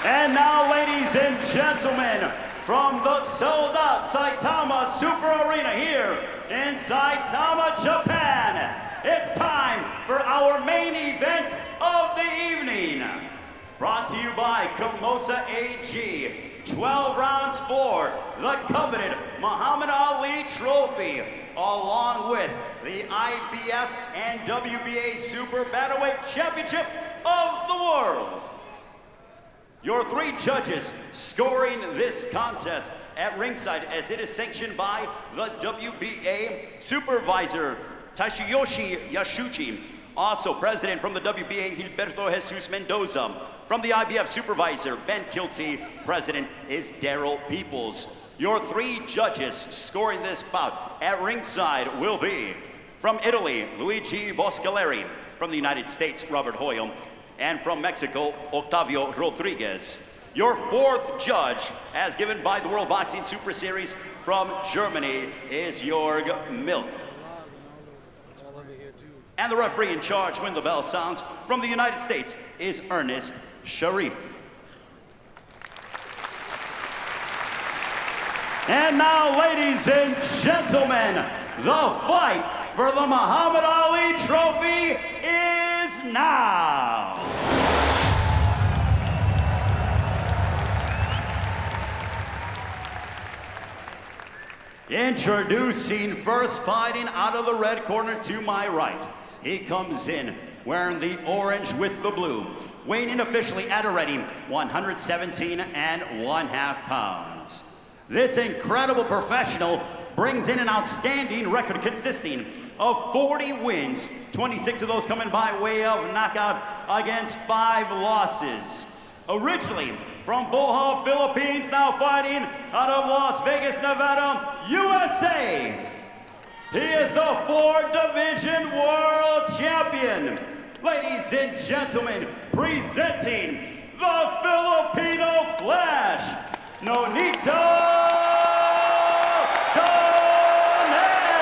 And now, ladies and gentlemen, from the sold-out Saitama Super Arena here in Saitama, Japan, it's time for our main event of the evening. Brought to you by Komosa AG, 12 rounds for the coveted Muhammad Ali Trophy, along with the IBF and WBA Super Bantamweight Championship of the World. Your three judges scoring this contest at ringside, as it is sanctioned by the WBA supervisor, Tashiyoshi Yashuchi. Also president from the WBA, Gilberto Jesus Mendoza. From the IBF supervisor, Ben Kilty. President is Daryl Peoples. Your three judges scoring this bout at ringside will be from Italy, Luigi Boscaleri. From the United States, Robert Hoyle. And from Mexico, Octavio Rodriguez. Your fourth judge, as given by the World Boxing Super Series from Germany, is Jörg Milk. And the referee in charge when the bell sounds from the United States is Ernest Sharif. And now, ladies and gentlemen, the fight for the Muhammad Ali Trophy is now. Introducing first, fighting out of the red corner to my right. He comes in wearing the orange with the blue, weighing in officially at a ready 117.5 pounds. This incredible professional brings in an outstanding record consisting of 40 wins, 26 of those coming by way of knockout against 5 losses. Originally from Bohol, Philippines, now fighting out of Las Vegas, Nevada, USA. He is the 4-division world champion. Ladies and gentlemen, presenting the Filipino Flash, Nonito Donaire.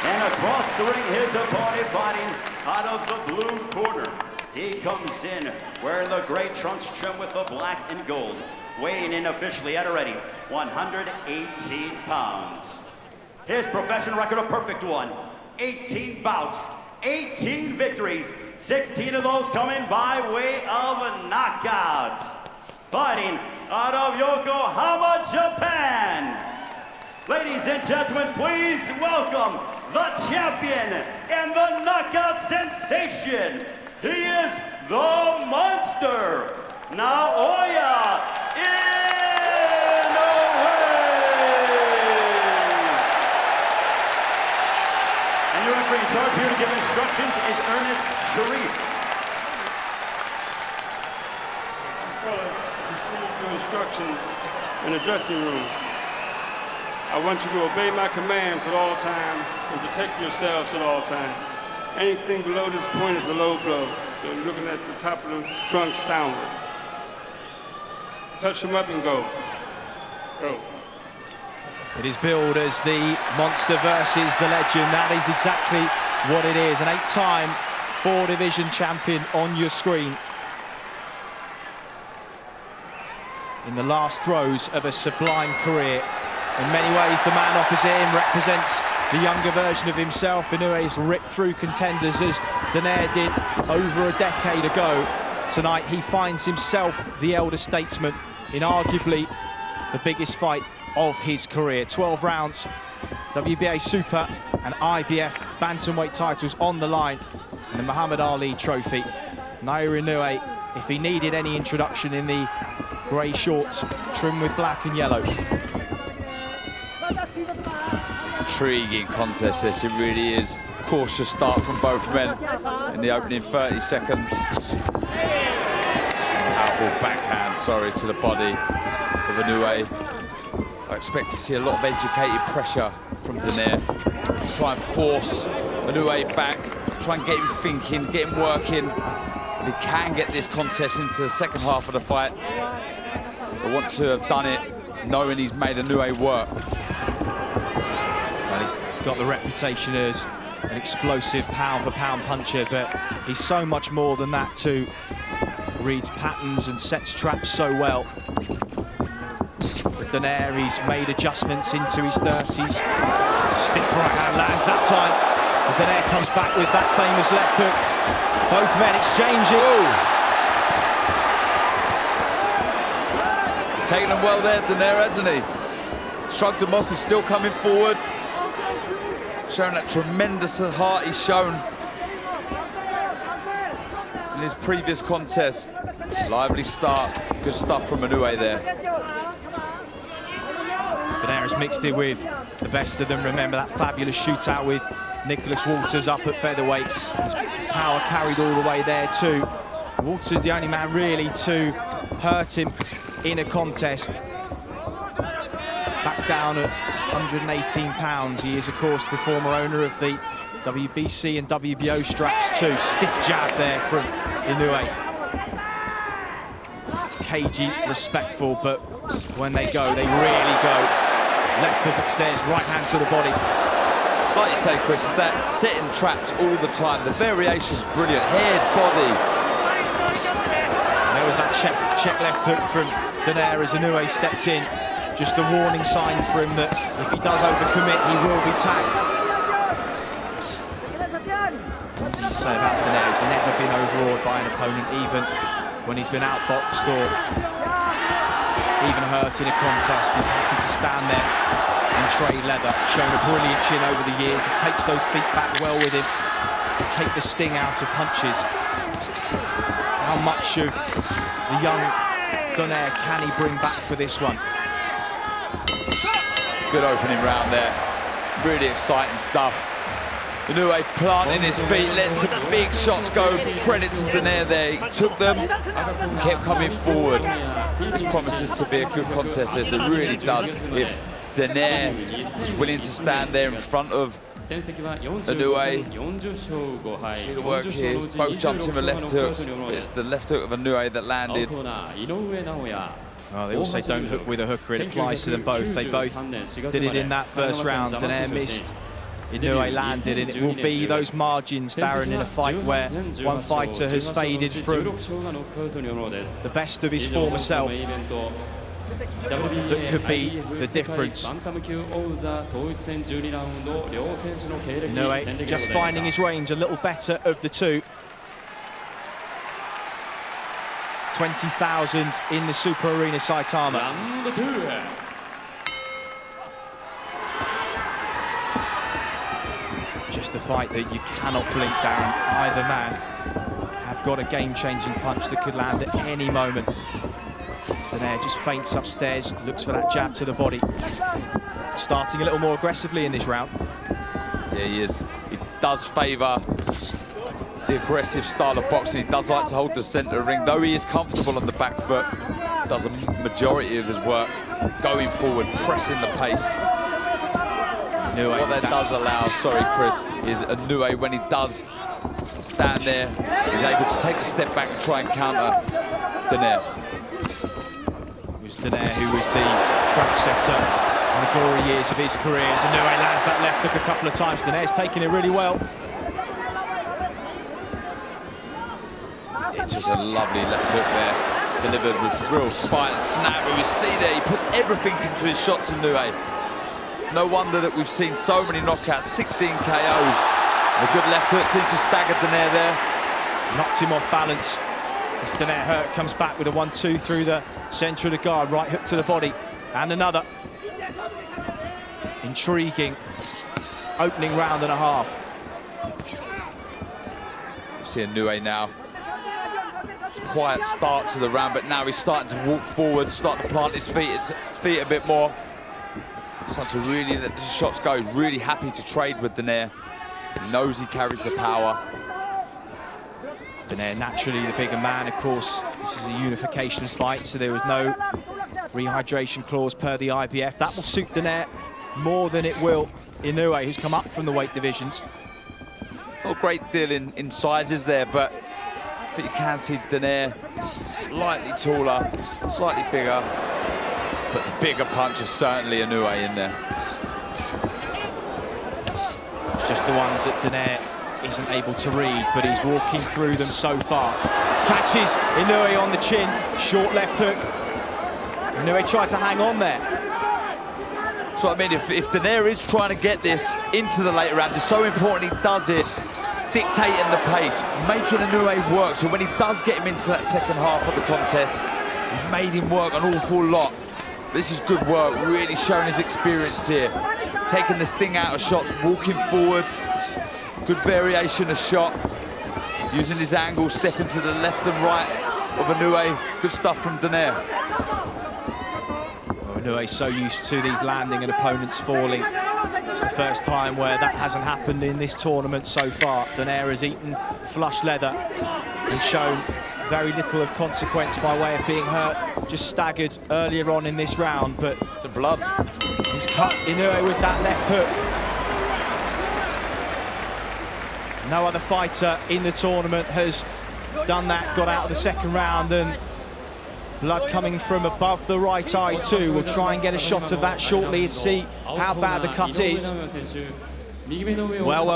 And across the ring, his opponent fighting out of the blue corner. He comes in wearing the gray trunks trimmed with the black and gold, weighing in officially at a ready 118 pounds. His professional record a perfect one, 18 bouts, 18 victories, 16 of those coming by way of knockouts. Fighting out of Yokohama, Japan. Ladies and gentlemen, please welcome the champion and the knockout sensation. He is the monster, Naoya Inoue. And your referee in charge here to give instructions is Ernest Sharif. Fellas, receive your instructions in the dressing room. I want you to obey my commands at all times and protect yourselves at all times. Anything below this point is a low blow, so you're looking at the top of the trunks downward. Touch them up and go. Go. It is billed as the monster versus the legend. That is exactly what it is. An 8-time 4-division champion on your screen. In the last throes of a sublime career. In many ways, the man opposite him represents the younger version of himself. Inoue's ripped through contenders as Donaire did over a decade ago. Tonight, he finds himself the elder statesman in arguably the biggest fight of his career. 12 rounds, WBA Super and IBF Bantamweight titles on the line, and the Muhammad Ali Trophy. Naoya Inoue, if he needed any introduction, in the grey shorts trimmed with black and yellow. Intriguing contest this, it really is. Cautious start from both men in the opening 30 seconds. Powerful backhand, to the body of Inoue. I expect to see a lot of educated pressure from Donaire. Try and force Inoue back, try and get him thinking, get him working. If he can get this contest into the second half of the fight, I want to have done it knowing he's made Inoue work. Well, he's got the reputation as an explosive pound-for-pound puncher, but he's so much more than that too. Reads patterns and sets traps so well. With Donaire, he's made adjustments into his 30s. Stiff right hand lands that time. And Donaire comes back with that famous left hook. Both men exchanging. He's taken them well there, Donaire, hasn't he? Shrugged him off, he's still coming forward. Showing that tremendous heart he's shown in his previous contest. Lively start, good stuff from Inoue there. Donaire has mixed it with the best of them. Remember that fabulous shootout with Nicholas Walters up at featherweight. His power carried all the way there too. Walters the only man really to hurt him in a contest. Back down at 118 pounds. He is, of course, the former owner of the WBC and WBO straps too. Stiff jab there from Inoue. Cagey, respectful, but when they go, they really go. Left hook upstairs, right hand to the body. Like you say, Chris, that setting traps all the time. The variation's brilliant. Head, body. And there was that check left hook from Donaire as Inoue stepped in. Just the warning signs for him that if he does overcommit, he will be tagged. What can you say about Donaire? He's never been overawed by an opponent, even when he's been outboxed or even hurt in a contest. He's happy to stand there and trade leather. Shown a brilliant chin over the years. He takes those feet back well with him to take the sting out of punches. How much of the young Donaire can he bring back for this one? Good opening round there. Really exciting stuff. Inoue planting his feet, letting some big shots go. Credit to Donaire there. He took them, kept coming forward. This promises to be a good contest, as it really does. If Donaire is willing to stand there in front of Inoue. See the work here. Both jumped in with left hooks. It's the left hook of Inoue that landed. Well, they also don't hook with a hooker. It applies to them both. They both did it in that first round. Donaire missed. Inoue landed, and it will be those margins, Darren, in a fight where one fighter has faded from the best of his former self. That could be the difference. Inoue just finding his range, a little better of the two. 20,000 in the Super Arena Saitama. Just a fight that you cannot blink, Darren. Either man have got a game-changing punch that could land at any moment. Donaire just feints upstairs, looks for that jab to the body. Starting a little more aggressively in this round. Yeah, he is. He does favour the aggressive style of boxing. He does like to hold the centre of the ring, though he is comfortable on the back foot. Does a majority of his work going forward, pressing the pace. What that does allow, sorry Chris, is Inoue, when he does stand there, is able to take a step back and try and counter Donaire. It was Donaire who was the trap setter in the glory years of his career. As Inoue lands that left hook a couple of times. Donaire's taking it really well. It's just a lovely left hook there, delivered with real spite and snap. We see there, he puts everything into his shots, Inoue. No wonder that we've seen so many knockouts, 16 KOs. A good left hook seemed to stagger Donaire there. Knocked him off balance. As Donaire hurt, comes back with a 1-2 through the centre of the guard. Right hook to the body. And another. Intriguing opening round and a half. You see Inoue now. Quiet start to the round, but now he's starting to walk forward, starting to plant his feet a bit more. Starting to really let the shots go. He's really happy to trade with Donaire. He knows he carries the power. Donaire naturally the bigger man, of course. This is a unification fight, so there was no rehydration clause per the IBF. That will suit Donaire more than it will Inoue, who's come up from the weight divisions. Not a great deal in sizes there, but you can see Donaire slightly taller, slightly bigger. But the bigger punch is certainly Inoue in there. It's just the ones that Donaire isn't able to read, but he's walking through them so far. Catches Inoue on the chin, short left hook. Inoue tried to hang on there. So I mean, if Donaire is trying to get this into the later rounds, it's so important he does it, dictating the pace, making Inoue work, so when he does get him into that second half of the contest, he's made him work an awful lot. This is good work, really showing his experience here. Taking the sting out of shots, walking forward, good variation of shot, using his angle, stepping to the left and right of Inoue. Good stuff from Donaire. Well, Inoue's so used to these landing and opponents falling. It's the first time where that hasn't happened in this tournament so far. Donaire has eaten flush leather and shown very little of consequence by way of being hurt. Just staggered earlier on in this round, but Some blood. he's cut Inoue with that left hook. No other fighter in the tournament has done that, got out of the second round, and blood coming from above the right eye too. We'll try and get a shot of that shortly and see how bad the cut is. Well.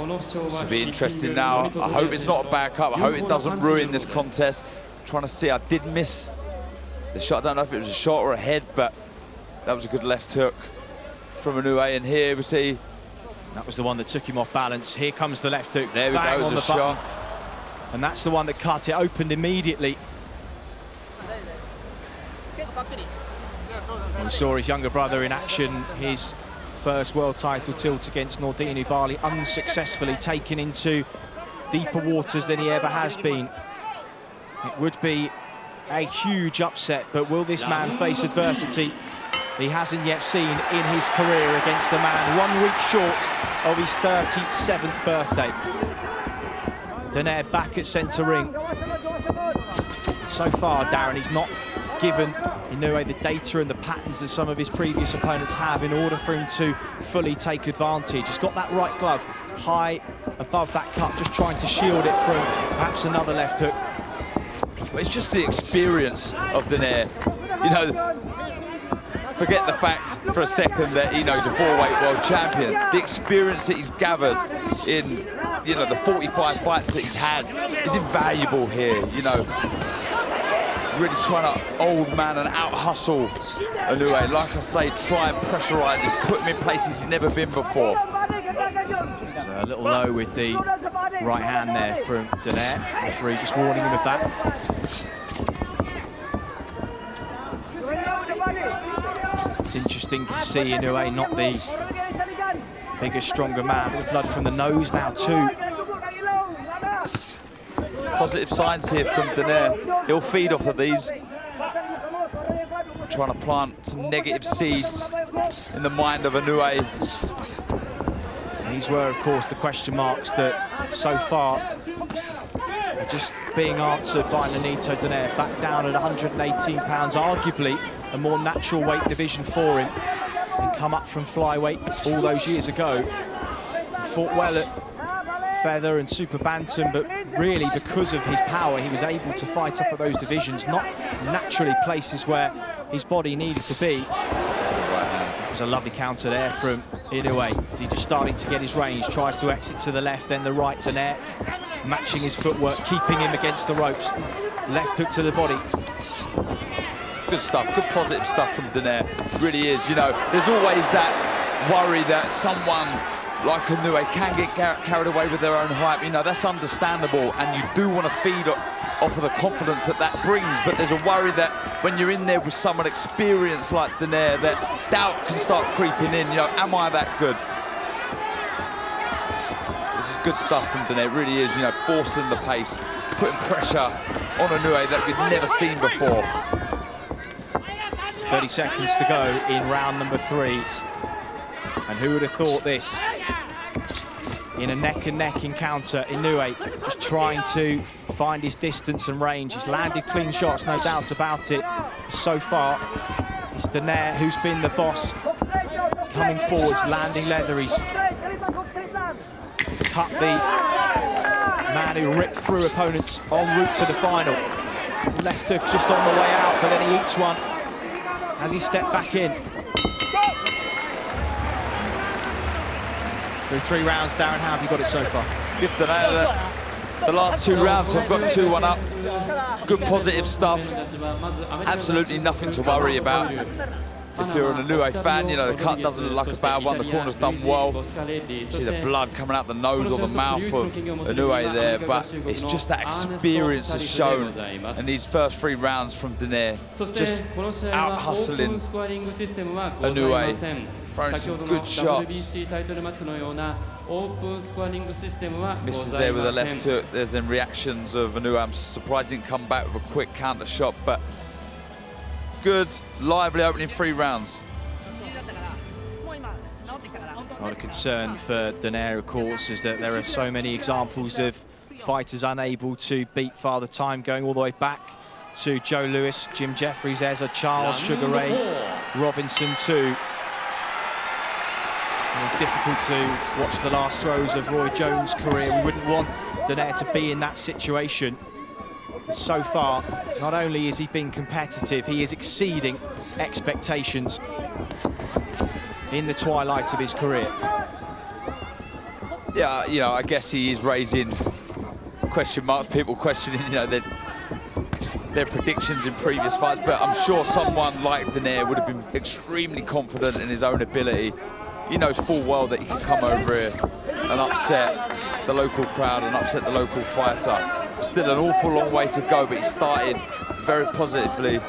This will be interesting now. I hope it's not a bad cut. I hope it doesn't ruin this contest. Trying to see, I did miss the shot. I don't know if it was a shot or a head, but that was a good left hook from Inoue. And here we see... That was the one that took him off balance. Here comes the left hook. There we go, it was a shot. And that's the one that cut. It opened immediately. We saw his younger brother in action, his first world title tilt against Nordin Ubali, unsuccessfully taken into deeper waters than he ever has been. It would be a huge upset, but will this man face adversity he hasn't yet seen in his career against a man 1 week short of his 37th birthday? Donaire back at centre ring. So far, Darren, he's not given Inoue the data and the patterns that some of his previous opponents have in order for him to fully take advantage. He's got that right glove high above that cut, just trying to shield it from perhaps another left hook. But it's just the experience of Donaire. You know, forget the fact for a second that Inoue's a 4-weight world champion. The experience that he's gathered in, you know, the 45 fights that he's had is invaluable here, you know. Really trying to old man and out-hustle Inoue. Like I say, try and pressurise him, put him in places he's never been before. So a little low with the right hand there from Donaire. Referee just warning him of that. It's interesting to see Inoue not the bigger, stronger man, with blood from the nose now too. Positive signs here from Donaire. He'll feed off of these. Trying to plant some negative seeds in the mind of Inoue. These were, of course, the question marks that so far are just being answered by Nonito Donaire. Back down at 118 pounds, arguably a more natural weight division for him. And come up from flyweight all those years ago. He fought well at feather and super bantam, but really because of his power he was able to fight up at those divisions, not naturally places where his body needed to be. It was a lovely counter there from Inoue. He's just starting to get his range, tries to exit to the left, then the right. Donaire matching his footwork, keeping him against the ropes. Left hook to the body. Good stuff, good positive stuff from Donaire. Really is, you know, there's always that worry that someone like Inoue can get carried away with their own hype. You know, that's understandable, and you do want to feed off of the confidence that that brings, but there's a worry that when you're in there with someone experienced like Donaire, that doubt can start creeping in. You know, am I that good? This is good stuff from Donaire, it really is, you know, forcing the pace, putting pressure on Inoue that we've never seen before. 30 seconds to go in round number 3. And who would have thought this? In a neck-and-neck encounter, Inoue just trying to find his distance and range. He's landed clean shots, no doubt about it. So far, it's Donaire who's been the boss. Coming forwards, landing leather. He's cut the man who ripped through opponents en route to the final. Left hook just on the way out, but then he eats one as he stepped back in. Through 3 rounds, Darren, how have you got it so far? Give the last 2 rounds, so I've got 2-1 up. Good positive stuff. Absolutely nothing to worry about. If you're an Inoue fan, you know, the cut doesn't look like a bad one. The corner's done well. See the blood coming out the nose or the mouth of Inoue there, but it's just that experience has shown. And these first 3 rounds from Donaire, just out-hustling Inoue, throwing some good shots. Misses there with a left hook. There's then reactions of Inoue. I'm surprised he didn't come back with a quick counter shot, but good, lively opening 3 rounds. Not a concern for Donaire, of course, is that there are so many examples of fighters unable to beat Father Time, going all the way back to Joe Louis, Jim Jeffries, Ezra Charles, Sugar Ray Robinson too. Difficult to watch the last throws of Roy Jones' career. We wouldn't want Donaire to be in that situation. So far, not only is he being competitive, he is exceeding expectations in the twilight of his career. Yeah, you know, I guess he is raising question marks, people questioning, you know, their predictions in previous fights, but I'm sure someone like Donaire would have been extremely confident in his own ability. He knows full well that he can come over here and upset the local crowd and upset the local fighter. Still an awful long way to go, but he started very positively,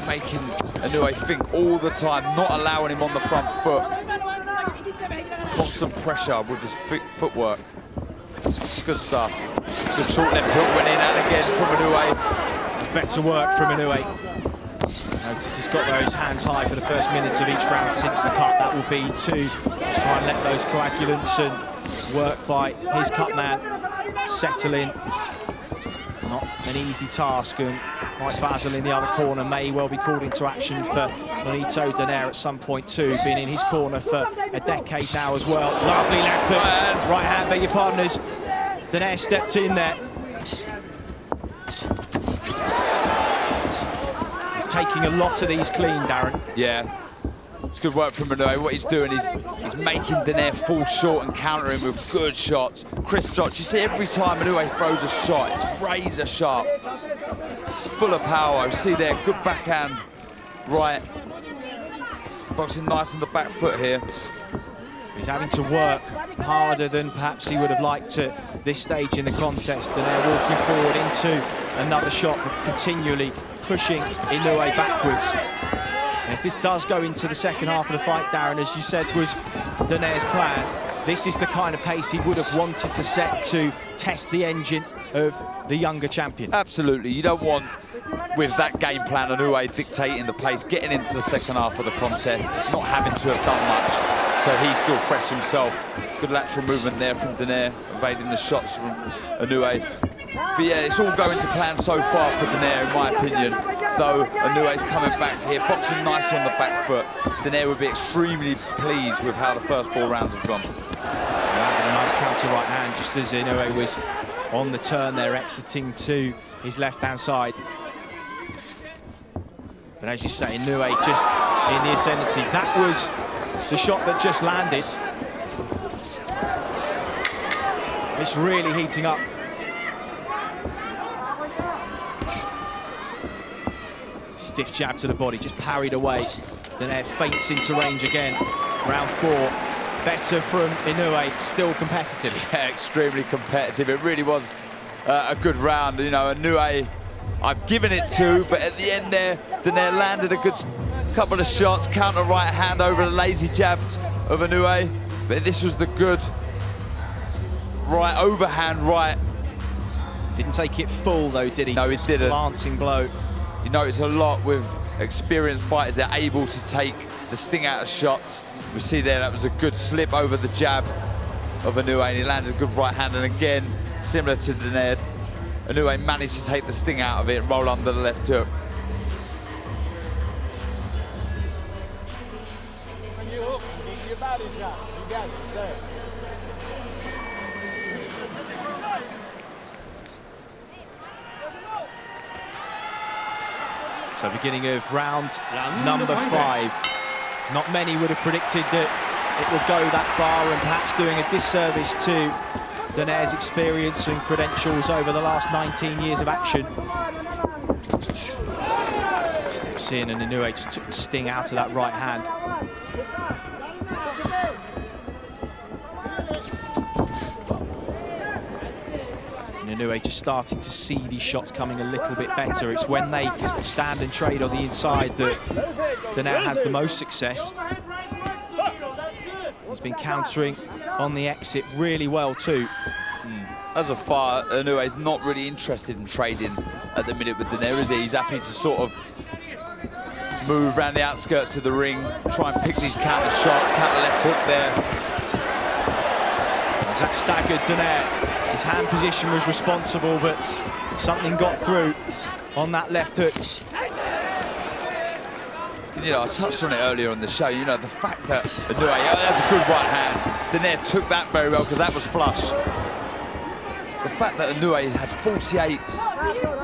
making Inoue think all the time, not allowing him on the front foot. Constant pressure with his footwork. Good stuff. Good short left hook went in and again from Inoue. Better work from Inoue. Notice he's got those hands high for the first minutes of each round since the cut. That will be to just try and let those coagulants and work by his cut man settle in. Not an easy task, and Mike Basil in the other corner may well be called into action for Nonito Donaire at some point too. Been in his corner for a decade now as well. Lovely left hook, right hand, beg your pardoners. Donaire stepped in there. He's taking a lot of these clean, Darren. Yeah. It's good work from Inoue. What he's doing is he's making Donaire fall short and countering with good shots, crisp shots. You see every time Inoue throws a shot, it's razor sharp, full of power. You see there, good backhand, right. Boxing nice on the back foot here. He's having to work harder than perhaps he would have liked at this stage in the contest. Donaire walking forward into another shot, but continually pushing Inoue backwards. And if this does go into the second half of the fight, Darren, as you said, was Donaire's plan, this is the kind of pace he would have wanted to set to test the engine of the younger champion. Absolutely. You don't want, with that game plan, Inoue dictating the pace, getting into the second half of the contest, not having to have done much. So he's still fresh himself. Good lateral movement there from Donaire, evading the shots from Inoue. But yeah, it's all going to plan so far for Donaire, in my opinion. Though Inoue's coming back here, boxing nice on the back foot. Donaire would be extremely pleased with how the first 4 rounds have gone. Landed a nice counter right hand just as Inoue was on the turn there, exiting to his left-hand side. But as you say, Inoue just in the ascendancy. That was the shot that just landed. It's really heating up. Stiff jab to the body, just parried away. Donaire feints into range again. Round 4, better from Inoue, still competitive. Yeah, extremely competitive. It really was a good round. You know, Inoue, I've given it to, but at the end there, Donaire landed a good couple of shots, counter right hand over the lazy jab of Inoue. But this was the good right overhand right. Didn't take it full though, did he? No, he didn't. Glancing blow. You notice a lot with experienced fighters, they're able to take the sting out of shots. We see there, that was a good slip over the jab of Inoue, and he landed a good right hand. And again, similar to Donaire, Inoue managed to take the sting out of it and roll under the left hook. So beginning of round number 5. Not many would have predicted that it will go that far, and perhaps doing a disservice to Donaire's experience and credentials over the last 19 years of action. Steps in, and Inoue just took the sting out of that right hand. Inoue just starting to see these shots coming a little bit better. It's when they stand and trade on the inside that Donaire has the most success. He's been countering on the exit really well too. As a far, Inoue's not really interested in trading at the minute with Donaire, is he? He's happy to sort of move around the outskirts of the ring, try and pick these counter shots, counter left hook there. That staggered Donaire. His hand position was responsible, but something got through on that left hook. You know, I touched on it earlier on the show, you know, the fact that Inoue, that's a good right hand. Donaire took that very well because that was flush. The fact that Inoue had 48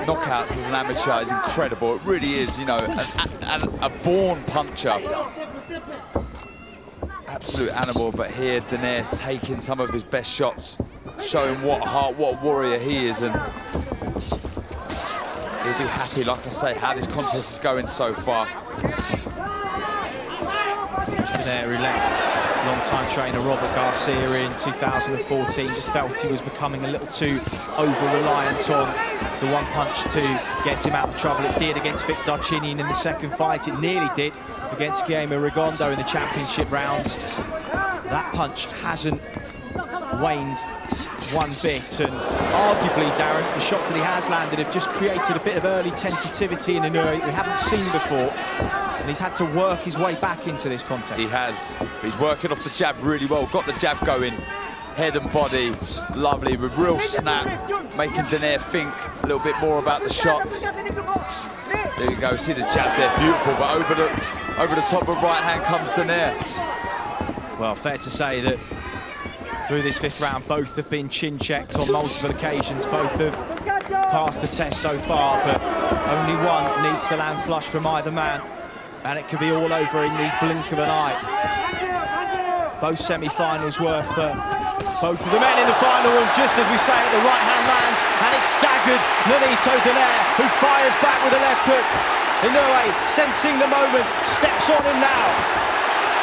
knockouts as an amateur is incredible. It really is, you know, a born puncher. Absolute animal, but here Donaire's taking some of his best shots, showing what a warrior he is, and he'll be happy, like I say, how this contest is going so far. Donaire, who left long-time trainer Robert Garcia in 2014, just felt he was becoming a little too over-reliant on the one punch to get him out of trouble. It did against Vic Darchinyan in the second fight. It nearly did against Guillermo Rigondeaux in the championship rounds. That punch hasn't waned one bit, and arguably, Darren, the shots that he has landed have just created a bit of early tentativity in Inoue we haven't seen before, and he's had to work his way back into this contest. He has. He's working off the jab really well, got the jab going, head and body, lovely, with real snap, making Donaire think a little bit more about the shots. There you go, see the jab there, beautiful, but over the top of right hand comes Donaire. Well, fair to say that through this fifth round, both have been chin checked on multiple occasions. Both have passed the test so far, but only one needs to land flush from either man, and it could be all over in the blink of an eye. Both semi-finals were for both of the men in the final, and just as we say it, the right hand lands, and it's staggered Nonito Donaire, who fires back with a left hook. Inoue, sensing the moment, steps on him now.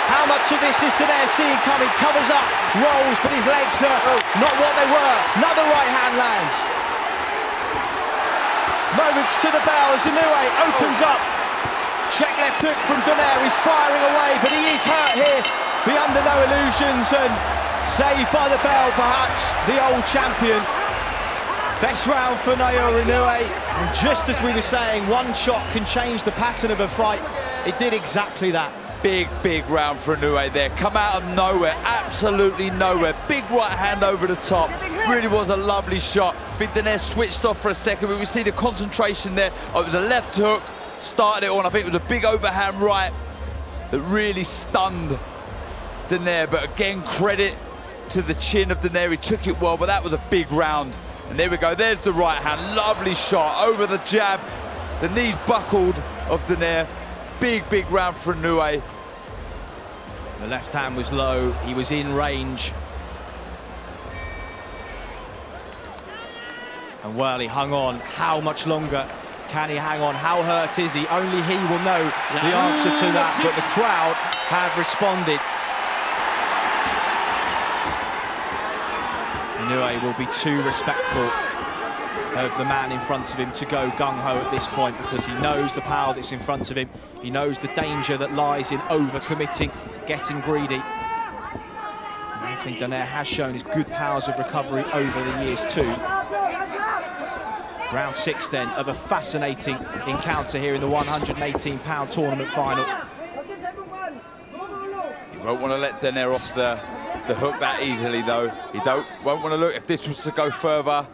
How much of this is Donaire seeing coming? Covers up, rolls, but his legs are not what they were. Another right hand lands. Moments to the bell as Inoue opens up. Check left hook from Donaire. He's firing away, but he is hurt here. Be under no illusions, and saved by the bell, perhaps, the old champion. Best round for Naoya Inoue. And just as we were saying, one shot can change the pattern of a fight. It did exactly that. Big round for Inoue there. Come out of nowhere, absolutely nowhere. Big right hand over the top. Really was a lovely shot. I think Donaire switched off for a second, but we see the concentration there. Oh, it was a left hook, started it on. I think it was a big overhand right that really stunned Donaire. But again, credit to the chin of Donaire. He took it well, but that was a big round. And there we go, there's the right hand. Lovely shot over the jab. The knees buckled of Donaire. Big round for Inoue. The left hand was low, he was in range. And well, he hung on. How much longer can he hang on? How hurt is he? Only he will know the answer to that, but the crowd have responded. Inoue will be too respectful of the man in front of him to go gung-ho at this point, because he knows the power that's in front of him. He knows the danger that lies in over-committing, getting greedy. And I think Donaire has shown his good powers of recovery over the years too. Round 6 then of a fascinating encounter here in the 118-pound tournament final. He won't want to let Donaire off the hook that easily though. He won't want to look, if this was to go further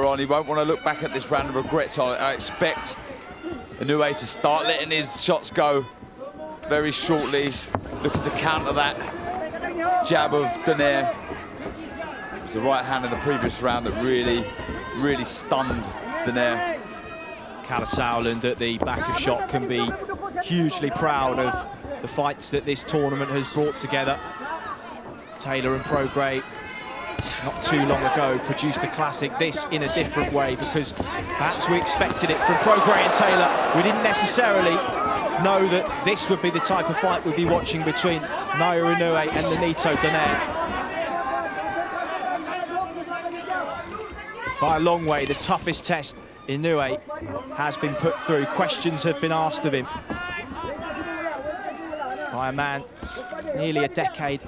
on, he won't want to look back at this round and regret. So I expect Inoue to start letting his shots go very shortly, looking to counter that jab of Donaire. It was the right hand in the previous round that really stunned Donaire. Kalle Sauerland at the back of shot can be hugely proud of the fights that this tournament has brought together. Taylor and Prograis, not too long ago, produced a classic, this in a different way, because perhaps we expected it from Prograis and Taylor. We didn't necessarily know that this would be the type of fight we'd be watching between Naoya Inoue and Nonito Donaire. By a long way, the toughest test Inoue has been put through. Questions have been asked of him by a man nearly a decade,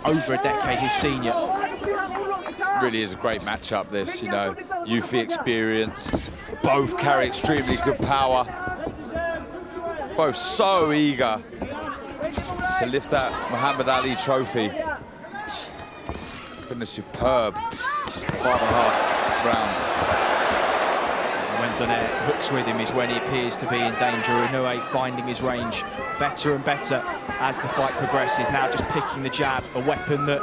over a decade his senior. Really is a great matchup, this, you know, youthly experience. Both carry extremely good power. Both so eager to lift that Muhammad Ali trophy. Been a superb 5.5 rounds. When Donaire hooks with him is when he appears to be in danger. Inoue finding his range better and better as the fight progresses. Now just picking the jab, a weapon that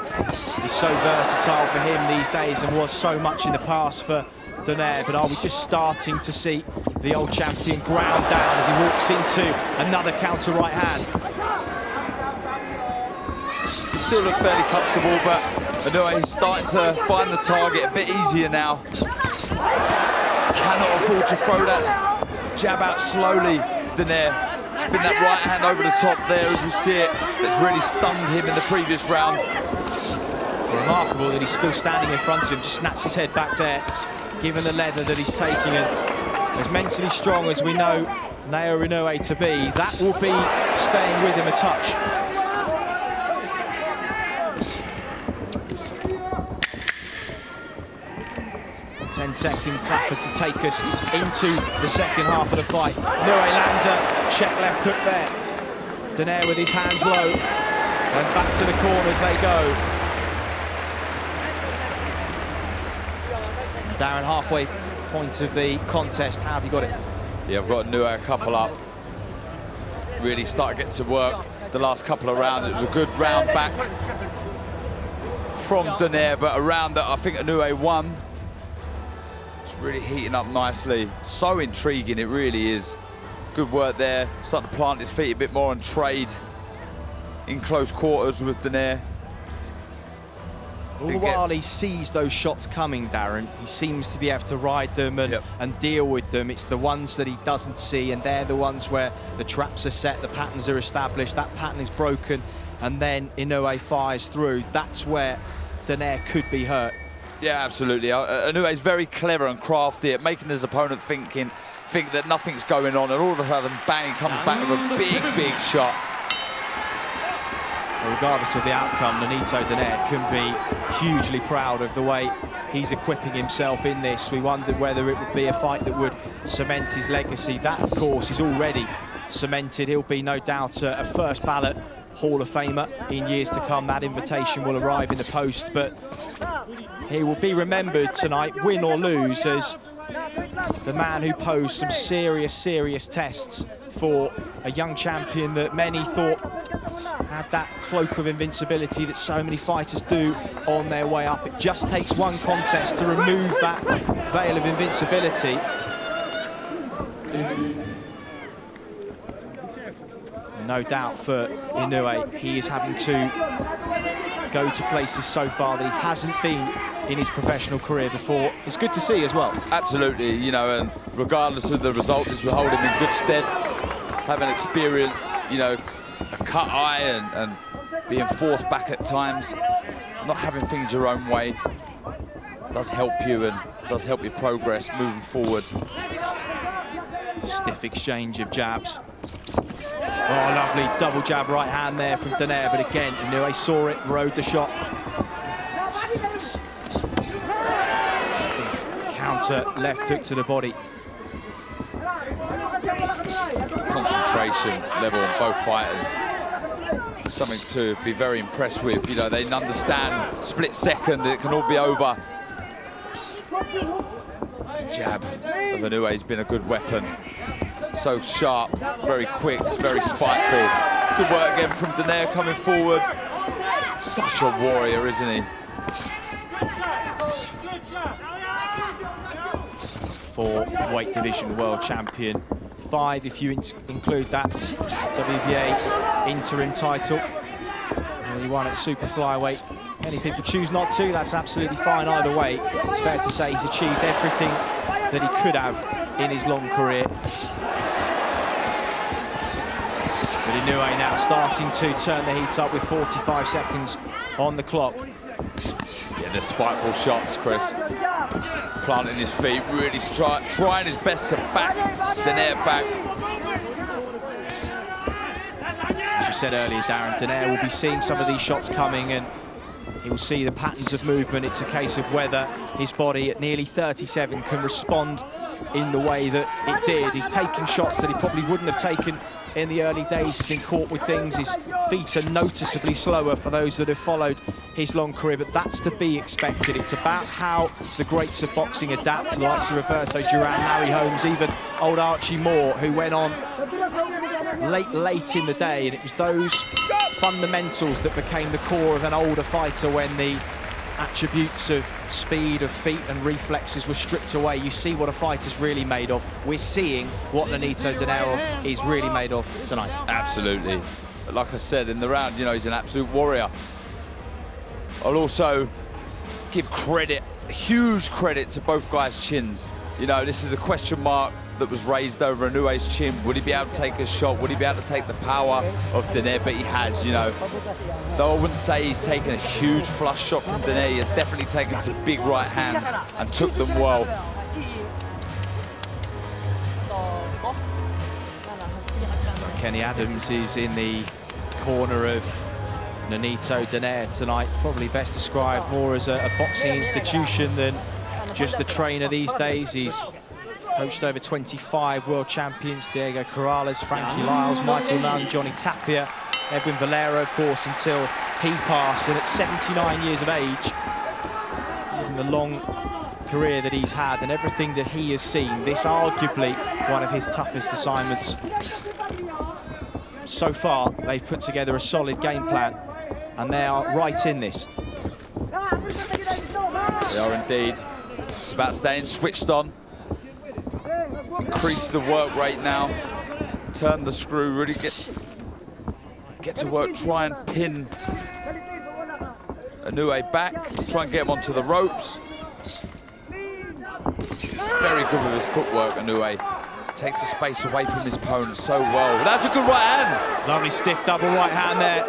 is so versatile for him these days and was so much in the past for Donaire. But are we just starting to see the old champion ground down as he walks into another counter right hand? He still looks fairly comfortable, but Inoue is starting to find the target a bit easier now. Cannot afford to throw that jab out slowly, Donaire. It's been that right hand over the top there, as we see it, that's really stunned him in the previous round. Remarkable that he's still standing in front of him, just snaps his head back there, given the leather that he's taking. And as mentally strong as we know Naoya Inoue to be, that will be staying with him a touch. 10 seconds, Clapper to take us into the second half of the fight. Inoue lands a check left hook there. Donaire with his hands low, and back to the corners they go. Darren, halfway point of the contest, how have you got it? Yeah, I've got Inoue a couple up. Really start to get to work the last couple of rounds. It was a good round back from Donaire, but a round that I think Inoue won. Really heating up nicely. So intriguing, it really is. Good work there. Starting to plant his feet a bit more and trade in close quarters with Donaire. All the while he sees those shots coming, Darren, he seems to be able to ride them and deal with them. It's the ones that he doesn't see, and they're the ones where the traps are set, the patterns are established, that pattern is broken, and then Inoue fires through. That's where Donaire could be hurt. Yeah, absolutely. Inoue is very clever and crafty at making his opponent think that nothing's going on, and all of a sudden, bang, he comes back with a big, big shot. Well, regardless of the outcome, Nonito Donaire can be hugely proud of the way he's equipping himself in this. We wondered whether it would be a fight that would cement his legacy. That, of course, is already cemented. He'll be, no doubt, a first ballot Hall of Famer in years to come. That invitation will arrive in the post, but he will be remembered tonight, win or lose, as the man who posed some serious tests for a young champion that many thought had that cloak of invincibility that so many fighters do on their way up. It just takes one contest to remove that veil of invincibility. No doubt for Inoue, he is having to go to places so far that he hasn't been in his professional career before. It's good to see as well. Absolutely, you know, and regardless of the result, this will hold him in good stead. Having experienced, you know, a cut eye and being forced back at times, not having things your own way does help you and does help your progress moving forward. Stiff exchange of jabs. Oh, lovely double jab right hand there from Donaire, but again, Inoue saw it, rode the shot. Counter left hook to the body. Concentration level on both fighters. Something to be very impressed with. You know, they understand split second, it can all be over. This jab of Inoue has been a good weapon. So sharp, very quick, very spiteful. Good work again from Donaire coming forward. Such a warrior, isn't he? For weight division world champion. 5 if you include that WBA interim title. He won at super flyweight. Many people choose not to, that's absolutely fine either way. It's fair to say he's achieved everything that he could have in his long career. But Inoue now starting to turn the heat up with 45 seconds on the clock. Yeah, the spiteful shots, Chris. Planting his feet, really trying his best to back Donaire back. As we said earlier, Darren, Donaire will be seeing some of these shots coming and he will see the patterns of movement. It's a case of whether his body at nearly 37 can respond in the way that it did. He's taking shots that he probably wouldn't have taken in the early days. He's been caught with things. His feet are noticeably slower for those that have followed his long career, but that's to be expected. It's about how the greats of boxing adapt to the likes of Roberto Duran, Larry Holmes, even old Archie Moore, who went on late in the day, and it was those fundamentals that became the core of an older fighter when the attributes of speed, of feet and reflexes were stripped away. You see what a fighter's really made of. We're seeing what Nonito Donaire is really made of tonight. Absolutely. But like I said, in the round, you know, he's an absolute warrior. I'll also give credit, huge credit, to both guys' chins. You know, this is a question mark that was raised over Inoue's chin. Would he be able to take a shot? Would he be able to take the power of Donaire? But he has, you know. Though I wouldn't say he's taken a huge flush shot from Donaire, he has definitely taken some big right hands and took them well. Kenny Adams is in the corner of Nonito Donaire tonight. Probably best described more as a boxing institution than just a trainer these days. He's coached over 25 world champions: Diego Corrales, Frankie Lyles, Michael Nunn, Johnny Tapia, Edwin Valero, of course, until he passed. And at 79 years of age, in the long career that he's had and everything that he has seen, this arguably one of his toughest assignments. So far, they've put together a solid game plan, and they are right in this. They are indeed. It's about staying switched on. Increase the work rate now. Turn the screw, really get to work, try and pin Inoue back, try and get him onto the ropes. He's very good with his footwork, Inoue. Takes the space away from his opponent so well. But that's a good right hand. Lovely stiff double right hand there.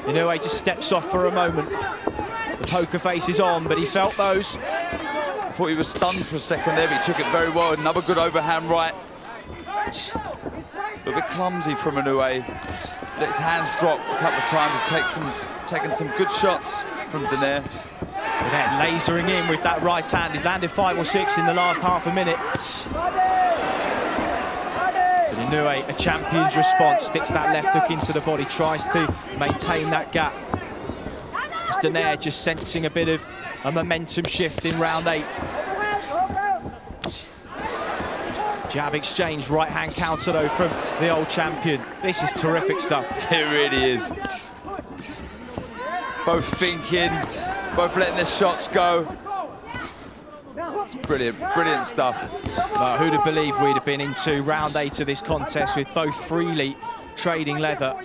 Inoue just steps off for a moment. The poker face is on, but he felt those. I thought he was stunned for a second there, but he took it very well. Another good overhand right. A little bit clumsy from Inoue. Let his hands drop a couple of times. He's taken some good shots from Donaire. Donaire lasering in with that right hand. He's landed 5 or 6 in the last half a minute. But Inoue, a champion's response, sticks that left hook into the body, tries to maintain that gap. As Donaire just sensing a bit of a momentum shift in round 8. Jab exchange, right hand counter though from the old champion. This is terrific stuff. It really is. Both thinking, both letting their shots go. It's brilliant, brilliant stuff. Who'd have believed we'd have been into round 8 of this contest with both freely trading leather,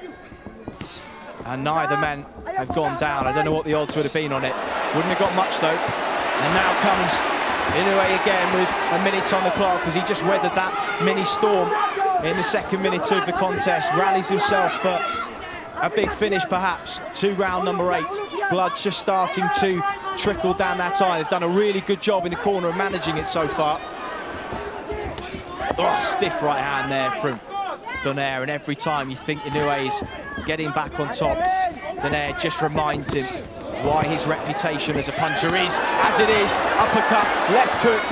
and neither man have gone down. I don't know what the odds would have been on it. Wouldn't have got much though. And now comes Inoue again with a minute on the clock as he just weathered that mini storm in the second minute of the contest. Rallies himself for a big finish perhaps to round number 8. Blood's just starting to trickle down that eye. They've done a really good job in the corner of managing it so far. Oh, stiff right hand there from Donaire, and every time you think Inoue's getting back on top, Donaire just reminds him why his reputation as a puncher is as it is. Uppercut, left hook,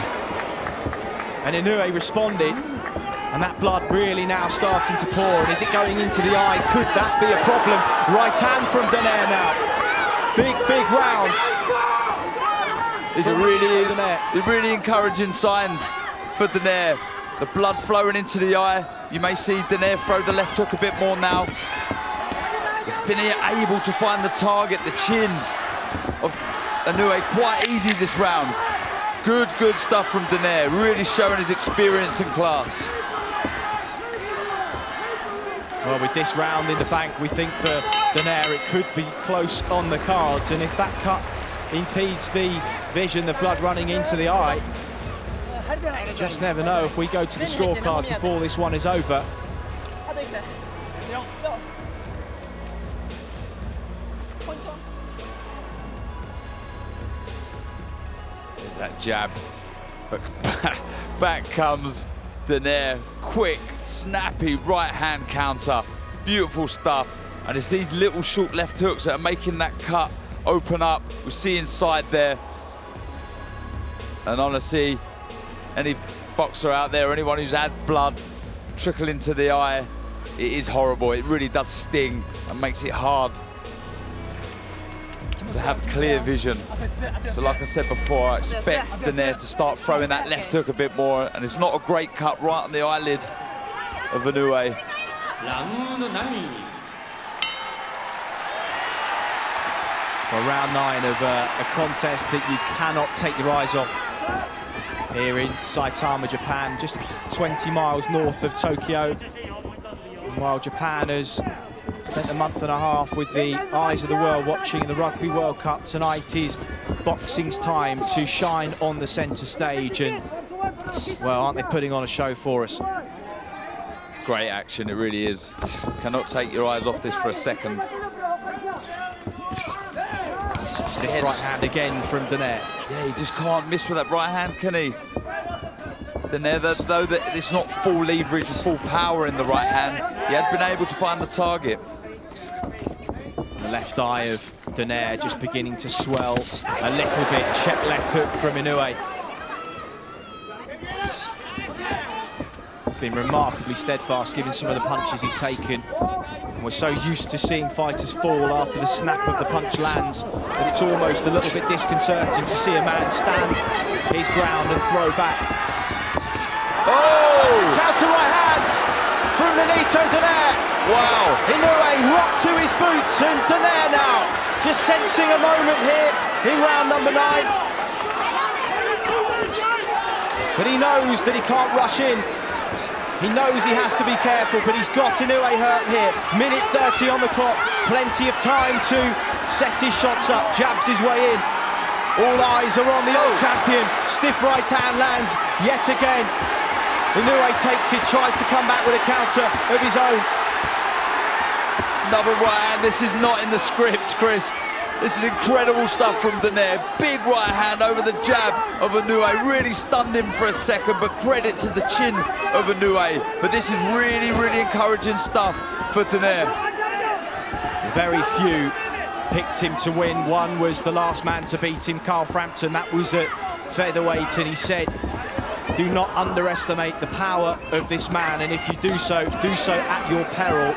and Inoue responded, and that blood really now starting to pour. And is it going into the eye? Could that be a problem? Right hand from Donaire now. Big round. These are really encouraging signs for Donaire. The blood flowing into the eye. You may see Donaire throw the left hook a bit more now. He's been able to find the target, the chin of Inoue quite easy this round. Good stuff from Donaire, really showing his experience and class. Well, with this round in the bank, we think for Donaire it could be close on the cards, and if that cut impedes the vision, the blood running into the eye, you just never know if we go to the scorecard before this one is over. There's that jab, but back comes Donaire. Quick, snappy right-hand counter. Beautiful stuff. And it's these little short left hooks that are making that cut open up. We see inside there. And honestly, any boxer out there, anyone who's had blood trickle into the eye, it is horrible. It really does sting and makes it hard to have clear vision. So like I said before, I expect Donaire to start throwing that left hook a bit more, and it's not a great cut right on the eyelid of Inoue. Well, round 9 of a contest that you cannot take your eyes off here in Saitama, Japan, just 20 miles north of Tokyo. And while Japan has spent a month and a half with the eyes of the world watching the Rugby World Cup, tonight is boxing's time to shine on the centre stage, and, well, aren't they putting on a show for us? Great action, it really is. Cannot take your eyes off this for a second. Stiff right hand again from Donaire. Yeah, he just can't miss with that right hand, can he? Donaire, though that it's not full leverage and full power in the right hand, he has been able to find the target. The left eye of Donaire just beginning to swell a little bit. Check left hook from Inoue. He's been remarkably steadfast given some of the punches he's taken. And we're so used to seeing fighters fall after the snap of the punch lands that it's almost a little bit disconcerting to see a man stand his ground and throw back. Oh! Counter right hand from Nonito Donaire. Wow! Inoue rocked to his boots, and Donaire now just sensing a moment here in round number 9. But he knows that he can't rush in. He knows he has to be careful, but he's got Inoue hurt here. Minute 30 on the clock, plenty of time to set his shots up, jabs his way in. All eyes are on the old champion. Stiff right hand lands yet again. Inoue takes it, tries to come back with a counter of his own. Another right hand. This is not in the script, Chris. This is incredible stuff from Donaire. Big right hand over the jab of Inoue. Really stunned him for a second, but credit to the chin of Inoue. But this is really, really encouraging stuff for Donaire. Very few picked him to win. One was the last man to beat him, Carl Frampton. That was at featherweight, and he said, do not underestimate the power of this man, and if you do so at your peril.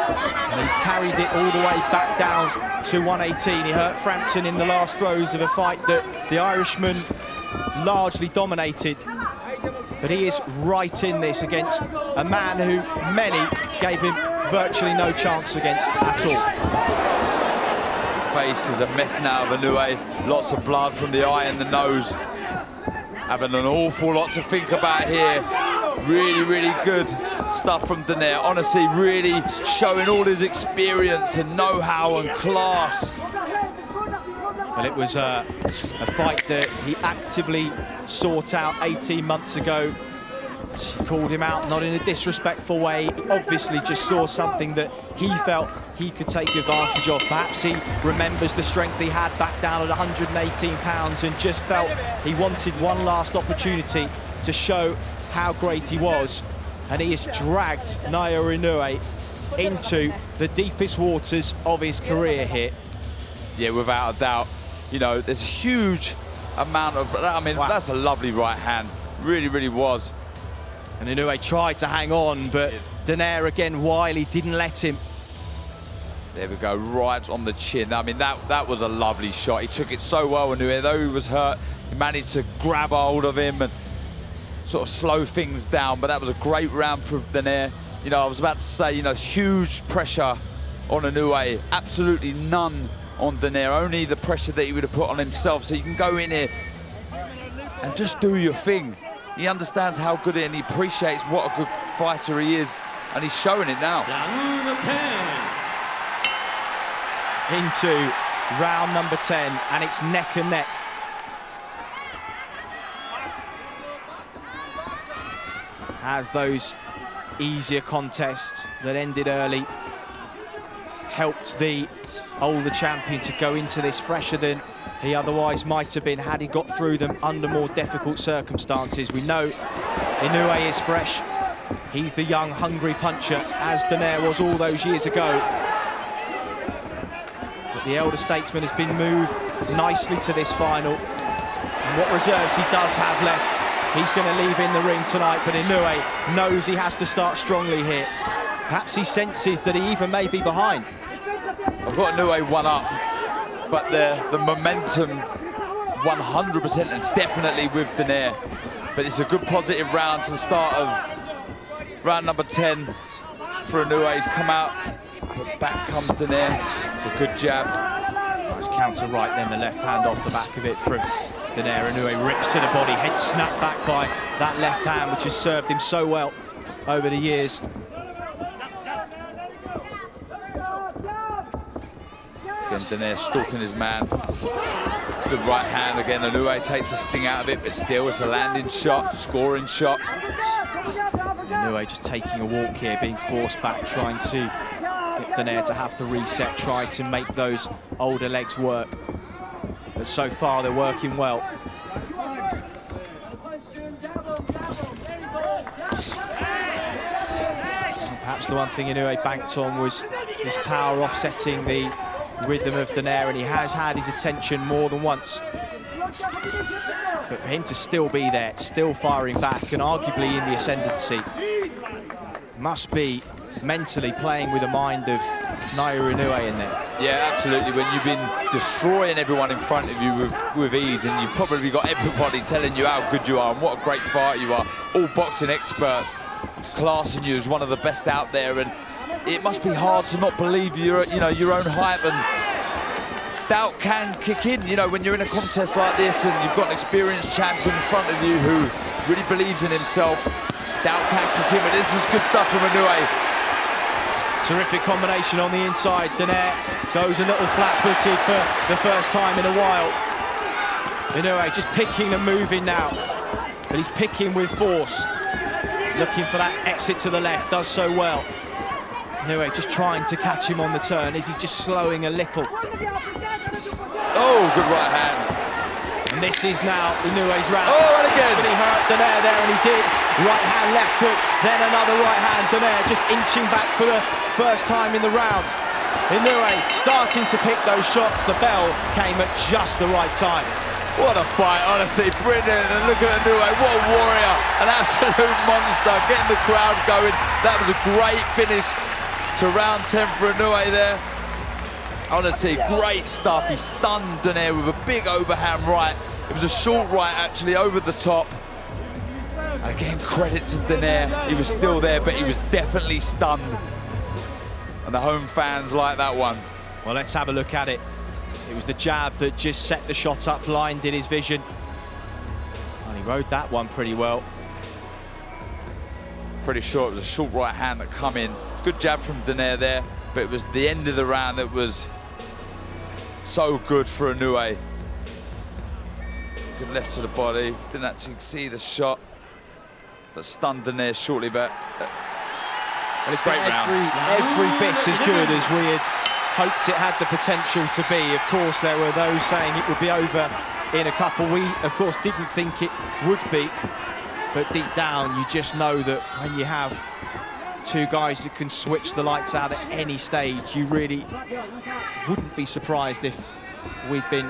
And he's carried it all the way back down to 118. He hurt Frampton in the last throws of a fight that the Irishman largely dominated. But he is right in this against a man who many gave him virtually no chance against at all. The face is a mess now of Inoue. Lots of blood from the eye and the nose. Having an awful lot to think about here. Really, really good stuff from Donaire. Honestly, really showing all his experience and know-how and class. Well, it was a fight that he actively sought out 18 months ago. Called him out, not in a disrespectful way. He obviously just saw something that he felt he could take advantage of. Perhaps he remembers the strength he had back down at 118 pounds and just felt he wanted one last opportunity to show how great he was. And he has dragged Naoya Inoue into the deepest waters of his career here. Yeah, without a doubt. You know, there's a huge amount of, I mean, wow. That's a lovely right hand. Really, really was. And Inoue tried to hang on, but Donaire again wily, didn't let him. There we go, right on the chin. I mean, that was a lovely shot. He took it so well, Inoue. Though he was hurt, he managed to grab hold of him and sort of slow things down. But that was a great round for Donaire. You know, I was about to say, you know, huge pressure on Inoue. Absolutely none on Donaire. Only the pressure that he would have put on himself. So you can go in here and just do your thing. He understands how good it is and he appreciates what a good fighter he is. and he's showing it now. Into round number 10, and it's neck and neck. As those easier contests that ended early helped the older champion to go into this fresher than he otherwise might have been had he got through them under more difficult circumstances. We know Inoue is fresh. He's the young, hungry puncher, as Donaire was all those years ago. But the elder statesman has been moved nicely to this final. And what reserves he does have left, he's going to leave in the ring tonight, but Inoue knows he has to start strongly here. Perhaps he senses that he even may be behind. I've got Inoue one up, but the momentum 100% and definitely with Donaire. But it's a good positive round to the start of round number 10 for Inoue. He's come out, but back comes Donaire. It's a good jab. Nice counter right, then the left hand off the back of it from Donaire. Inoue rips to the body, head snapped back by that left hand, which has served him so well over the years. Again, Donaire stalking his man. Good right hand again. Inoue takes the sting out of it, but still it's a landing shot, scoring shot. Inoue just taking a walk here, being forced back, trying to get Donaire to have to reset, try to make those older legs work. But so far they're working well. Perhaps the one thing Inoue banked on was his power offsetting the rhythm of Donaire, and he has had his attention more than once. But for him to still be there, still firing back, and arguably in the ascendancy, must be mentally playing with the mind of Naoya Inoue in there. Yeah, absolutely. When you've been destroying everyone in front of you with ease, and you've probably got everybody telling you how good you are and what a great fighter you are, all boxing experts classing you as one of the best out there, and it must be hard to not believe your own hype, and doubt can kick in, when you're in a contest like this and you've got an experienced champion in front of you who really believes in himself. Doubt can kick in, but this is good stuff from Inoue. Terrific combination on the inside. Donaire goes a little flat-footed for the first time in a while. Inoue just picking and moving now, but he's picking with force, looking for that exit to the left, does so well. Inoue just trying to catch him on the turn. Is he just slowing a little? Oh, good right hand. And this is now Inoue's round. Oh, and again. But he hurt Donaire there, and he did. Right hand, left hook, then another right hand. Donaire just inching back for the first time in the round. Inoue starting to pick those shots. The bell came at just the right time. What a fight, honestly, brilliant. And look at Inoue, what a warrior, an absolute monster, getting the crowd going. That was a great finish to round 10 for Inoue there. Honestly, great stuff. He stunned Donaire with a big overhand right. It was a short right, actually, over the top. And again, credit to Donaire. He was still there, but he was definitely stunned. And the home fans like that one. Well, let's have a look at it. It was the jab that just set the shot up, blinded his vision. And he rode that one pretty well. Pretty sure it was a short right hand that come in. Good jab from Donaire there, but it was the end of the round that was so good for Inoue. Good left to the body, didn't actually see the shot that stunned Donaire shortly, but it's great round. Every bit as good as we had hoped it had the potential to be. Of course, there were those saying it would be over in a couple. We, of course, didn't think it would be, but deep down, you just know that when you have two guys that can switch the lights out at any stage, you really wouldn't be surprised if we'd been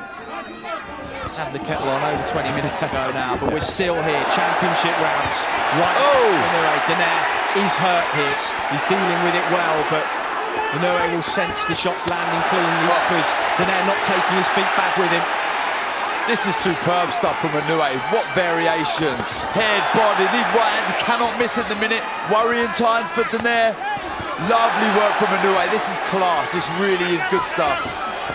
having the kettle on over 20 minutes ago now, but we're still here, championship rounds. Right, Inoue, Donaire is hurt here. He's dealing with it well, but Inoue will sense the shots landing cleanly because Donaire not taking his feet back with him. This is superb stuff from Inoue. What variation, head, body, these right hands, you cannot miss at the minute. Worrying times for Donaire. Lovely work from Inoue. This is class. This really is good stuff.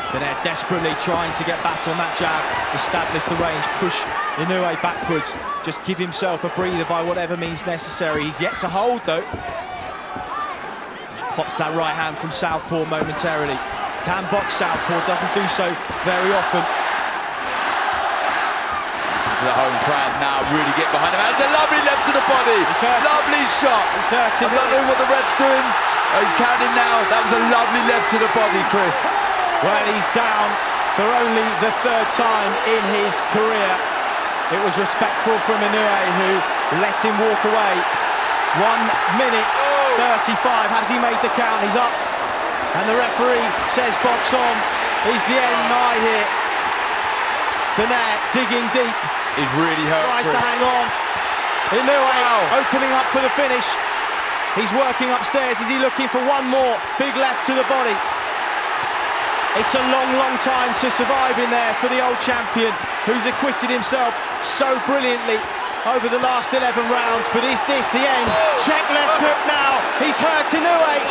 Donaire desperately trying to get back on that jab, establish the range, push Inoue backwards, just give himself a breather by whatever means necessary. He's yet to hold though. Pops that right hand from southpaw momentarily. Can box southpaw, doesn't do so very often. Listen to the home crowd now, really get behind him. That's a lovely left to the body. Lovely shot. I don't know what the ref's doing. Oh, he's counting now. That was a lovely left to the body, Chris. Well, he's down for only the third time in his career. It was respectful from Inoue, who let him walk away. 1 minute 35. Has he made the count? He's up. And the referee says box on. Is the end nigh here? Donaire digging deep. He's really hurt. Tries to hang on. Inoue opening up for the finish. He's working upstairs. Is he looking for one more big left to the body? It's a long, long time to survive in there for the old champion, who's acquitted himself so brilliantly over the last 11 rounds. But is this the end? Check left hook now. He's hurt Inoue.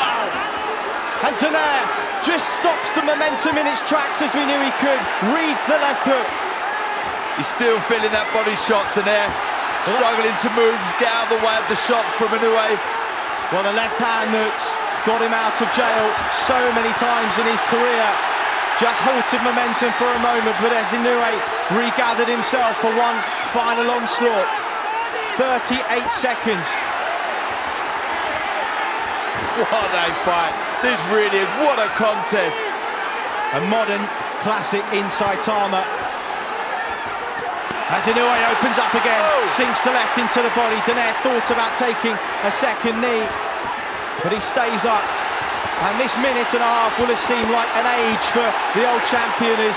And Donaire just stops the momentum in its tracks, as we knew he could. Reads the left hook. He's still feeling that body shot, Donaire. Struggling to move, get out of the way of the shots from Inoue. Well, the left hand that's got him out of jail so many times in his career just halted momentum for a moment, but as Inoue regathered himself for one final onslaught. 38 seconds. What a fight. This really is, what a contest. A modern classic in Saitama. As Inoue opens up again, sinks the left into the body. Donaire thought about taking a second knee, but he stays up. And this minute and a half will have seemed like an age for the old champion as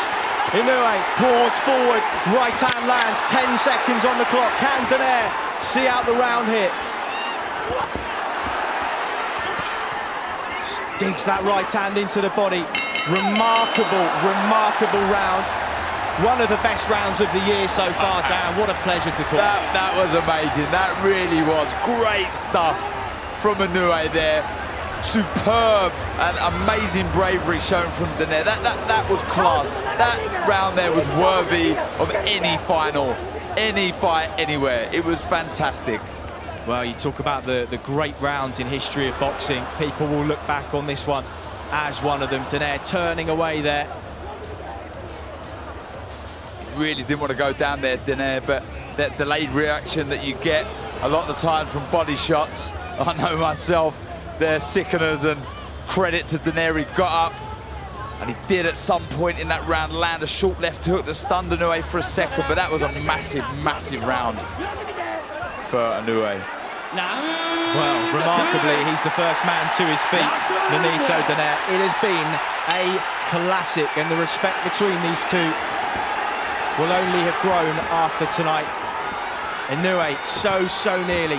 Inoue pours forward, right hand lands, 10 seconds on the clock. Can Donaire see out the round here? Digs that right hand into the body. Remarkable, remarkable round. One of the best rounds of the year so far, Dan. What a pleasure to call. That was amazing. That really was great stuff from Inoue there. Superb and amazing bravery shown from Donaire. That was class. That round there was worthy of any final, any fight, anywhere. It was fantastic. Well, you talk about the great rounds in history of boxing. People will look back on this one as one of them. Donaire turning away there. Really didn't want to go down there, Donaire, but that delayed reaction that you get a lot of the time from body shots, I know myself, they're sickeners, and credit to Donaire, he got up, and he did at some point in that round land a short left hook that stunned Inoue for a second, but that was a massive, massive round for Inoue. Well, remarkably, he's the first man to his feet, Nonito Donaire. It has been a classic, and the respect between these two will only have grown after tonight. Inoue so nearly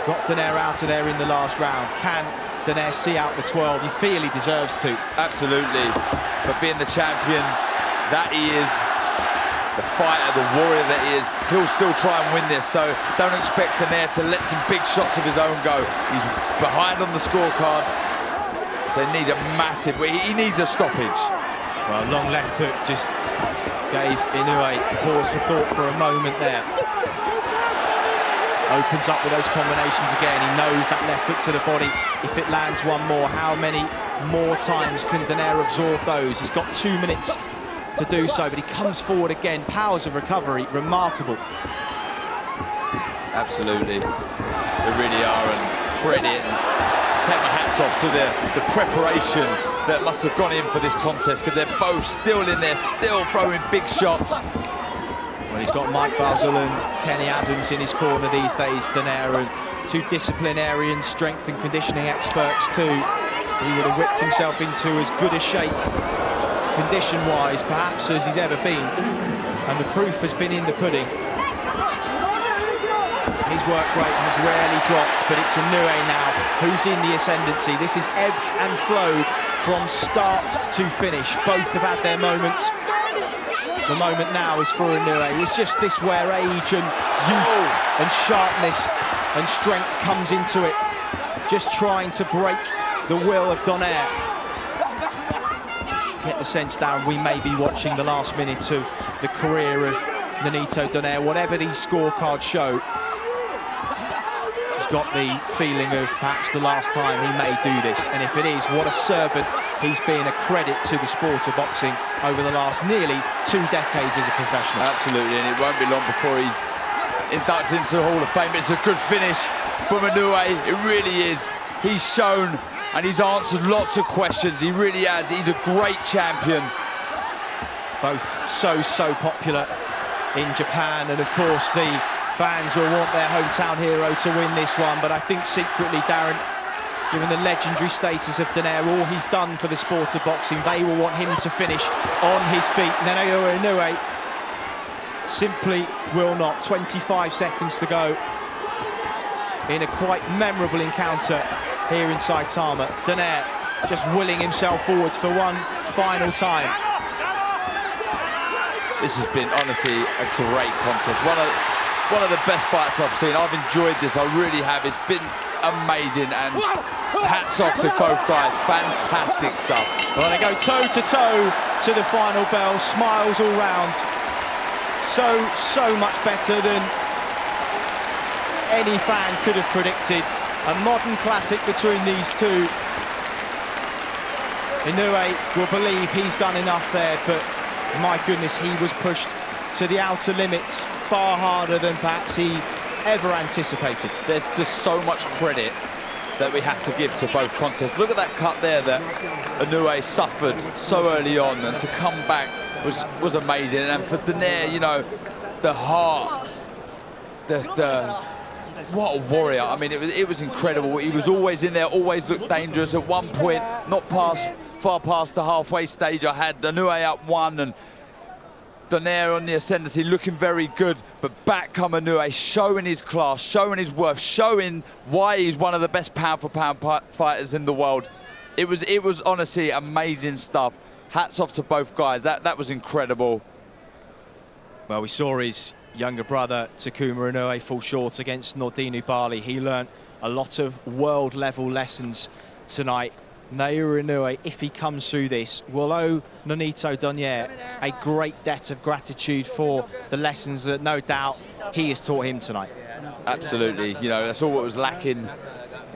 got Donaire out of there in the last round. Can Donaire see out the 12? You feel he deserves to. Absolutely, but being the champion that he is, the fighter, the warrior that he is, he'll still try and win this, so don't expect Donaire to let some big shots of his own go. He's behind on the scorecard, so he needs a massive, he needs a stoppage. Well, long left hook just gave Inoue pause for thought for a moment there. Opens up with those combinations again. He knows that left hook to the body. If it lands one more, how many more times can Donaire absorb those? He's got 2 minutes to do so, but he comes forward again. Powers of recovery, remarkable. Absolutely, they really are, and credit and take my hats off to the preparation that must have gone in for this contest, because they're both still in there, still throwing big shots. Well, he's got Mike Basil and Kenny Adams in his corner these days, Donaire, and two disciplinarian strength and conditioning experts too. He would have whipped himself into as good a shape, condition-wise, perhaps as he's ever been, and the proof has been in the pudding. His work rate has rarely dropped, but it's Inoue now who's in the ascendancy. This is ebbed and flowed from start to finish. Both have had their moments. The moment now is for Inoue. It's just this where age and youth and sharpness and strength comes into it. Just trying to break the will of Donaire. Get the sense, Darren, we may be watching the last minute of the career of Nonito Donaire. Whatever these scorecards show, just got the feeling of perhaps the last time he may do this. And if it is, what a servant he's been, a credit to the sport of boxing over the last nearly 2 decades as a professional. Absolutely, and it won't be long before he's inducted into the Hall of Fame. It's a good finish from Inoue, it really is. He's shown and he's answered lots of questions, he really has. He's a great champion. Both so popular in Japan, and of course the fans will want their hometown hero to win this one, but I think secretly, Darren, given the legendary status of Donaire, all he's done for the sport of boxing, they will want him to finish on his feet. Nonito Donaire simply will not. 25 seconds to go in a quite memorable encounter here in Saitama. Donaire just willing himself forwards for one final time. This has been, honestly, a great contest. One of the best fights I've seen. I've enjoyed this, I really have. It's been amazing, and hats off to both guys. Fantastic stuff. Well, they go toe-to-toe to the final bell, smiles all round. So much better than any fan could have predicted. A modern classic between these two. Inoue will believe he's done enough there, but my goodness, he was pushed to the outer limits far harder than perhaps he ever anticipated. There's just so much credit that we have to give to both contests. Look at that cut there that Inoue suffered so early on, and to come back was amazing. And for Donaire, you know, the heart, what a warrior. I mean, it was incredible. He was always in there, always looked dangerous. At one point, not far past the halfway stage, I had Inoue up 1 and Donaire on the ascendancy, looking very good, but back come Inoue, showing his class, showing his worth, showing why he's one of the best pound-for-pound fighters in the world. It was honestly amazing stuff. Hats off to both guys. That was incredible. Well, we saw his younger brother Takuma Inoue fall short against Nordinu Bali. He learnt a lot of world-level lessons tonight. Naoya Inoue, if he comes through this, will owe Nonito Donaire a great debt of gratitude for the lessons that no doubt he has taught him tonight. Absolutely, you know, that's all what was lacking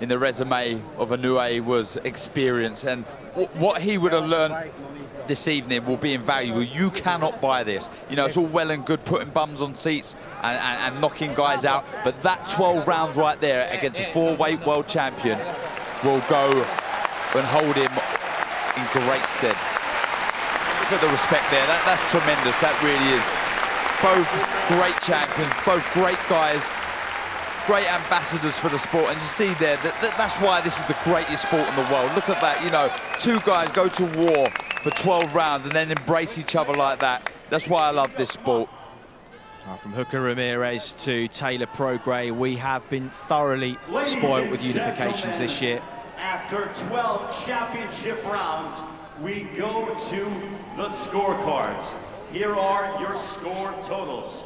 in the resume of Inoue was experience, and what he would have learned this evening will be invaluable. You cannot buy this. You know, it's all well and good putting bums on seats and knocking guys out, but that 12 rounds right there against a 4-weight world champion will go and hold him in great stead. Look at the respect there. That's tremendous. That really is. Both great champions, both great guys, great ambassadors for the sport. And you see there, that's why this is the greatest sport in the world. Look at that, you know, 2 guys go to war for 12 rounds and then embrace each other like that. That's why I love this sport. From Hooker Ramirez to Taylor Prograis, we have been thoroughly spoiled with unifications this year. After 12 championship rounds, we go to the scorecards. Here are your score totals.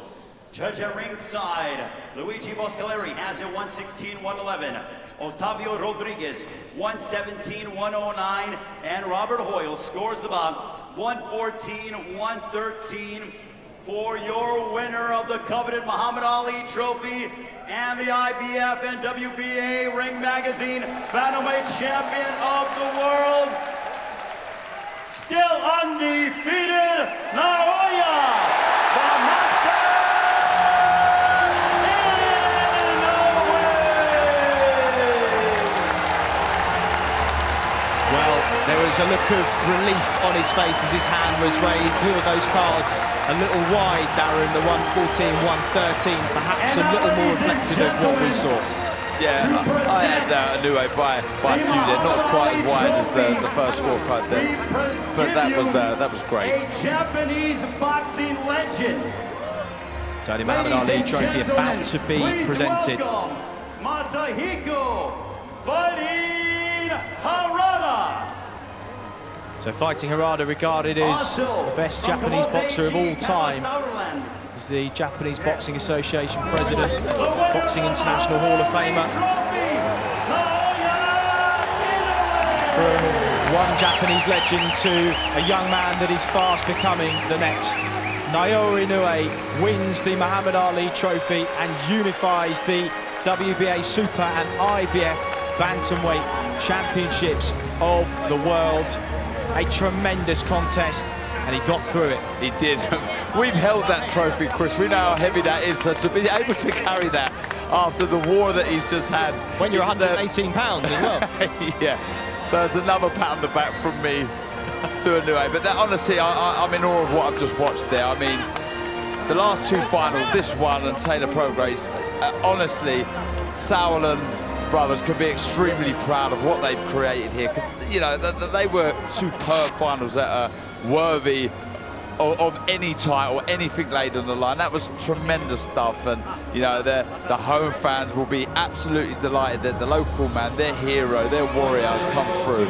Judge at ringside, Luigi Boscaleri has it 116-111. Otavio Rodriguez, 117-109. And Robert Hoyle scores the bout, 114-113. For your winner of the coveted Muhammad Ali Trophy and the IBF and WBA Ring Magazine Bantamweight Champion of the World, still undefeated, Naoya, the Monster Inoue! Well, there was a look of relief on his face as his hand was raised. Who are those cards? A little wide, Darren, the 114-113, perhaps a little more reflective of what we saw. Yeah, I had Inoue by a few there, not as quite as wide as the first scorecard there, but that was great. A Japanese boxing legend. So the Muhammad Ali Trophy about to be presented. Masahiko fighting Harada. So fighting Harada, regarded as the best Japanese boxer of all time. He's the Japanese Boxing Association President, Boxing International Hall of Famer. From one Japanese legend to a young man that is fast becoming the next. Naoya Inoue wins the Muhammad Ali Trophy and unifies the WBA Super and IBF Bantamweight Championships of the world. A tremendous contest, and he got through it. He did. We've held that trophy, Chris. We know how heavy that is, so to be able to carry that after the war that he's just had. When you're 118 pounds as well. Yeah, so it's another pat on the back from me to Inoue. But that, honestly, I'm in awe of what I've just watched there. I mean, the last two finals, this one and Taylor Prograis, honestly, Sauerland brothers can be extremely proud of what they've created here, because you know they were superb finals that are worthy of any title, anything laid on the line. That was tremendous stuff, and you know the home fans will be absolutely delighted that the local man, their hero, their warrior has come through.